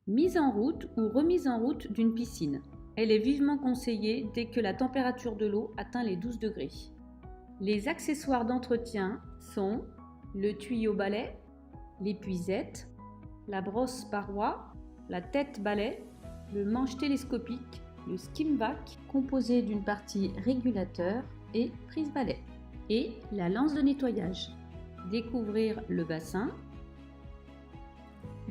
Mise en route ou remise en route d'une piscine. Elle est vivement conseillée dès que la température de l'eau atteint les 12 degrés. Les accessoires d'entretien sont le tuyau balai, l'épuisette, la brosse paroi, la tête balai, le manche télescopique, le skimvac composé d'une partie régulateur et prise balai, et la lance de nettoyage. Découvrir le bassin.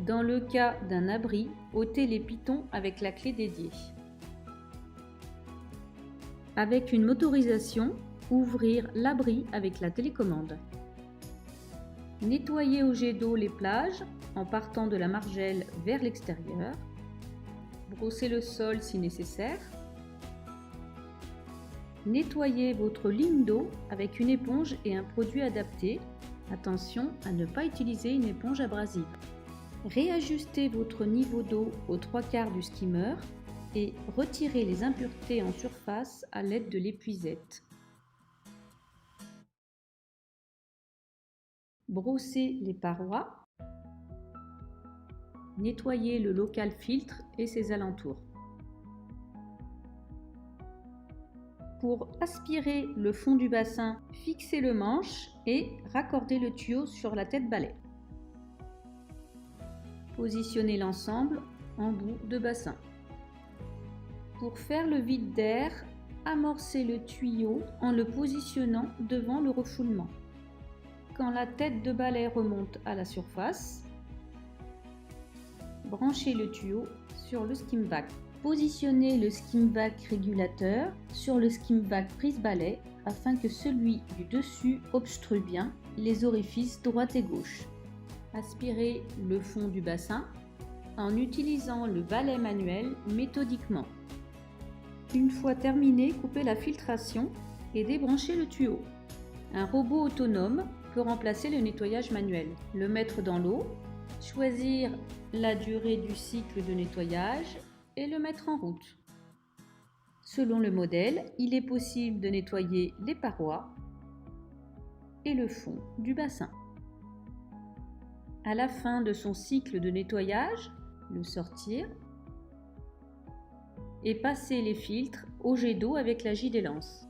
Dans le cas d'un abri, ôtez les pitons avec la clé dédiée. Avec une motorisation, ouvrir l'abri avec la télécommande. Nettoyer au jet d'eau les plages en partant de la margelle vers l'extérieur. Brosser le sol si nécessaire. Nettoyer votre ligne d'eau avec une éponge et un produit adapté. Attention à ne pas utiliser une éponge abrasive. Réajustez votre niveau d'eau aux 3/4 du skimmer et retirez les impuretés en surface à l'aide de l'épuisette. Brossez les parois. Nettoyez le local filtre et ses alentours. Pour aspirer le fond du bassin, fixez le manche et raccordez le tuyau sur la tête balai. Positionnez l'ensemble en bout de bassin. Pour faire le vide d'air, amorcez le tuyau en le positionnant devant le refoulement. Quand la tête de balai remonte à la surface, branchez le tuyau sur le skimvac. Positionnez le skimvac régulateur sur le skimvac prise balai afin que celui du dessus obstrue bien les orifices droite et gauche. Aspirez le fond du bassin en utilisant le balai manuel méthodiquement. Une fois terminé, coupez la filtration et débranchez le tuyau. Un robot autonome peut remplacer le nettoyage manuel. Le mettre dans l'eau, choisir la durée du cycle de nettoyage et le mettre en route. Selon le modèle, il est possible de nettoyer les parois et le fond du bassin. À la fin de son cycle de nettoyage, le sortir et passer les filtres au jet d'eau avec la JD-Lance.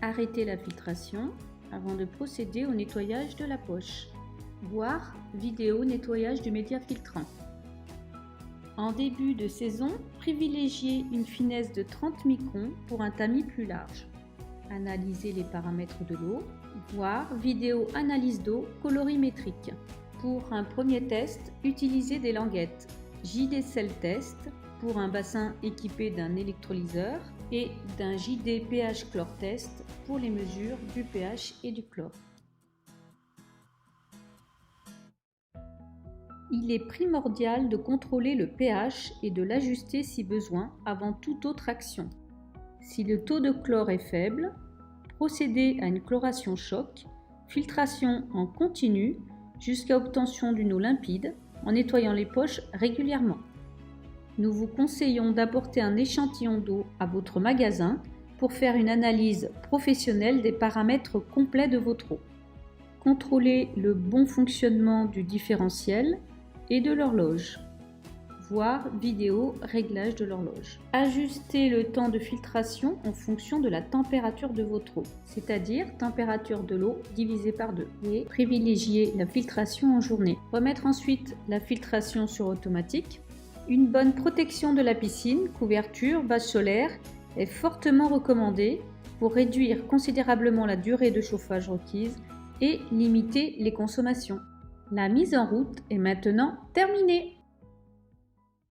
Arrêtez la filtration avant de procéder au nettoyage de la poche. Voir vidéo nettoyage du média filtrant. En début de saison, privilégiez une finesse de 30 microns pour un tamis plus large. Analysez les paramètres de l'eau. Voir vidéo analyse d'eau colorimétrique. Pour un premier test, utilisez des languettes. JD Cell Test pour un bassin équipé d'un électrolyseur et d'un JD pH Chlore Test pour les mesures du pH et du chlore. Il est primordial de contrôler le pH et de l'ajuster si besoin avant toute autre action. Si le taux de chlore est faible, procédez à une chloration choc, filtration en continu jusqu'à obtention d'une eau limpide en nettoyant les poches régulièrement. Nous vous conseillons d'apporter un échantillon d'eau à votre magasin pour faire une analyse professionnelle des paramètres complets de votre eau. Contrôlez le bon fonctionnement du différentiel et de l'horloge. Voir vidéo réglage de l'horloge. Ajustez le temps de filtration en fonction de la température de votre eau, c'est-à-dire température de l'eau divisée par 2, et privilégiez la filtration en journée. Remettre ensuite la filtration sur automatique. Une bonne protection de la piscine, couverture, bâche solaire est fortement recommandée pour réduire considérablement la durée de chauffage requise et limiter les consommations. La mise en route est maintenant terminée.